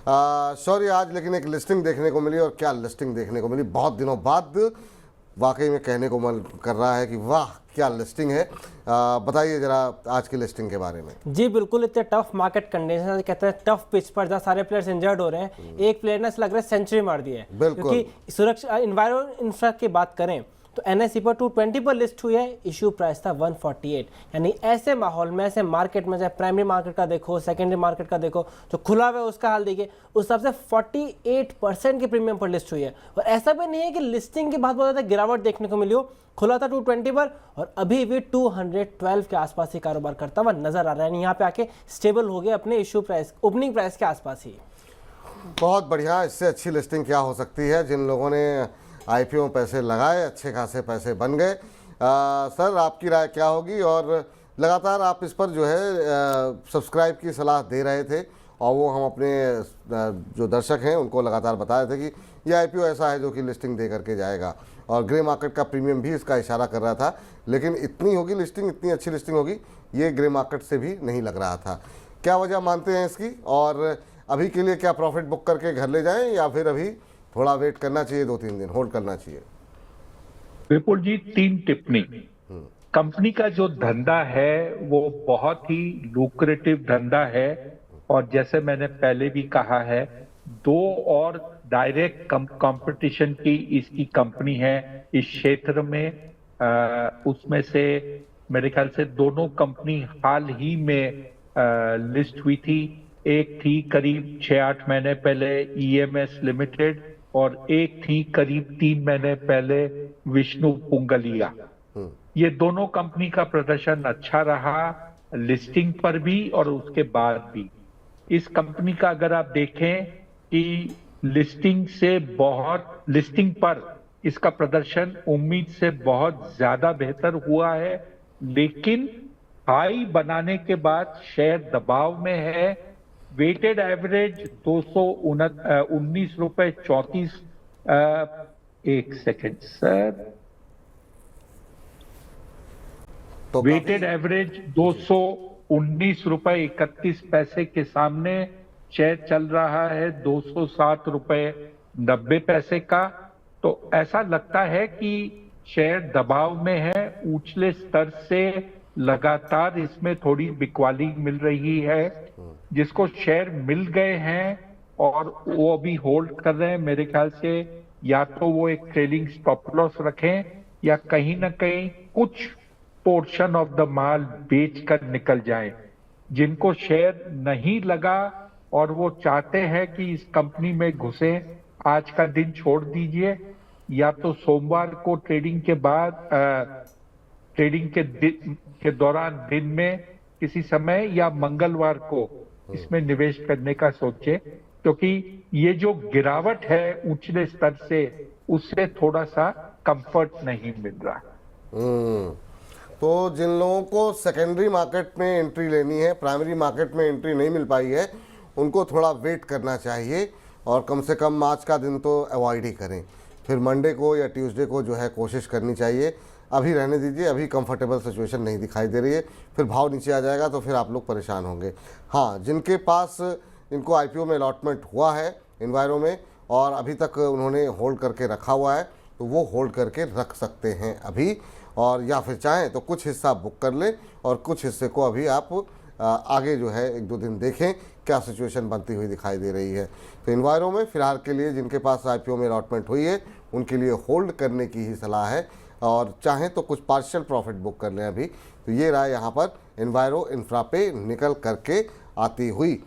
शौर्य, आज लेकिन एक लिस्टिंग देखने को मिली, और क्या लिस्टिंग देखने को मिली, बहुत दिनों बाद वाकई में कहने को मन कर रहा है कि वाह क्या लिस्टिंग है। बताइए जरा आज की लिस्टिंग के बारे में। जी बिल्कुल, इतने टफ मार्केट कंडीशन, कहते हैं टफ पिच पर जहाँ सारे प्लेयर्स इंजर्ड हो रहे हैं, एक प्लेयर ने लग रहा है सेंचुरी मार दी है। क्योंकि सुरक्षा इन्वायरो इंफ्रा की बात करें तो NSE पर 220 पर लिस्ट हुई है, इशू प्राइस था 148। यानी ऐसे माहौल में, ऐसे मार्केट में, चाहे प्राइमरी मार्केट का देखो, सेकेंडरी मार्केट का देखो, जो खुला हुआ है उसका हाल देखिए, उस हिसाब से 48% के प्रीमियम पर लिस्ट हुई है। और ऐसा भी नहीं है कि लिस्टिंग के बाद बहुत ज़्यादा गिरावट देखने को मिली हो, खुला था 220 पर और अभी भी 212 के आसपास ही कारोबार करता हुआ नजर आ रहा है। यहाँ पे आके स्टेबल हो गया अपने इशू प्राइस, ओपनिंग प्राइस के आसपास ही। बहुत बढ़िया, इससे अच्छी लिस्टिंग क्या हो सकती है। जिन लोगों ने IPO में पैसे लगाए, अच्छे खासे पैसे बन गए। सर, आपकी राय क्या होगी? और लगातार आप इस पर जो है सब्सक्राइब की सलाह दे रहे थे, और वो हम अपने जो दर्शक हैं उनको लगातार बता रहे थे कि ये IPO ऐसा है जो कि लिस्टिंग दे करके जाएगा, और ग्रे मार्केट का प्रीमियम भी इसका इशारा कर रहा था। लेकिन इतनी होगी लिस्टिंग, इतनी अच्छी लिस्टिंग होगी, ये ग्रे मार्केट से भी नहीं लग रहा था। क्या वजह मानते हैं इसकी? और अभी के लिए क्या प्रॉफिट बुक करके घर ले जाएं, या फिर अभी थोड़ा वेट करना चाहिए, 2-3 दिन होल्ड करना चाहिए? विपुल जी, 3 टिप्पणी। कंपनी का जो धंधा है वो बहुत ही लुक्रेटिव धंधा है, और जैसे मैंने पहले भी कहा है, 2 और डायरेक्ट कंपटीशन की इसकी कंपनी है इस क्षेत्र में। उसमें से मेरे ख्याल से दोनों कंपनी हाल ही में लिस्ट हुई थी। एक थी करीब 6-8 महीने पहले EMS लिमिटेड, और एक थी करीब 3 महीने पहले विष्णु पुंगलिया। ये दोनों कंपनी का प्रदर्शन अच्छा रहा, लिस्टिंग पर भी और उसके बाद भी। इस कंपनी का अगर आप देखें कि लिस्टिंग पर इसका प्रदर्शन उम्मीद से बहुत ज्यादा बेहतर हुआ है, लेकिन हाई बनाने के बाद शेयर दबाव में है। वेटेड एवरेज 219 रुपए 34, एक सेकेंड सर, तो वेटेड एवरेज 219 रुपए 31 पैसे के सामने शेयर चल रहा है 207 रुपए 90 पैसे का। तो ऐसा लगता है कि शेयर दबाव में है, ऊंचले स्तर से लगातार इसमें थोड़ी बिकवाली मिल रही है। जिसको शेयर मिल गए हैं और वो अभी होल्ड कर रहे हैं, मेरे ख्याल से या तो वो एक ट्रेलिंग स्टॉप लॉस रखें, या कहीं ना कहीं कुछ पोर्शन ऑफ द माल बेचकर निकल जाएं। जिनको शेयर नहीं लगा और वो चाहते हैं कि इस कंपनी में घुसे, आज का दिन छोड़ दीजिए, या तो सोमवार को ट्रेडिंग के बाद ट्रेडिंग के दौरान दिन में किसी समय, या मंगलवार को इसमें निवेश करने का सोचे, क्योंकि ये जो गिरावट है ऊंचले स्तर से, उससे थोड़ा सा कंफर्ट नहीं मिल रहा। तो जिन लोगों को सेकेंडरी मार्केट में एंट्री लेनी है, प्राइमरी मार्केट में एंट्री नहीं मिल पाई है, उनको थोड़ा वेट करना चाहिए, और कम से कम आज का दिन तो अवॉइड ही करें। फिर मंडे को या ट्यूसडे को जो है कोशिश करनी चाहिए। अभी रहने दीजिए, अभी कंफर्टेबल सिचुएशन नहीं दिखाई दे रही है। फिर भाव नीचे आ जाएगा तो फिर आप लोग परेशान होंगे। हाँ, जिनके पास इनको IPO में अलॉटमेंट हुआ है इन्वायरो में, और अभी तक उन्होंने होल्ड करके रखा हुआ है, तो वो होल्ड करके रख सकते हैं अभी। और या फिर चाहें तो कुछ हिस्सा बुक कर लें, और कुछ हिस्से को अभी आप आगे जो है 1-2 दिन देखें क्या सिचुएशन बनती हुई दिखाई दे रही है। तो इन्वायरो में फिलहाल के लिए जिनके पास IPO में अलॉटमेंट हुई है, उनके लिए होल्ड करने की ही सलाह है, और चाहें तो कुछ पार्शियल प्रॉफिट बुक कर लें अभी। तो ये राय यहाँ पर इन्वायरो इंफ्रा पे निकल करके आती हुई।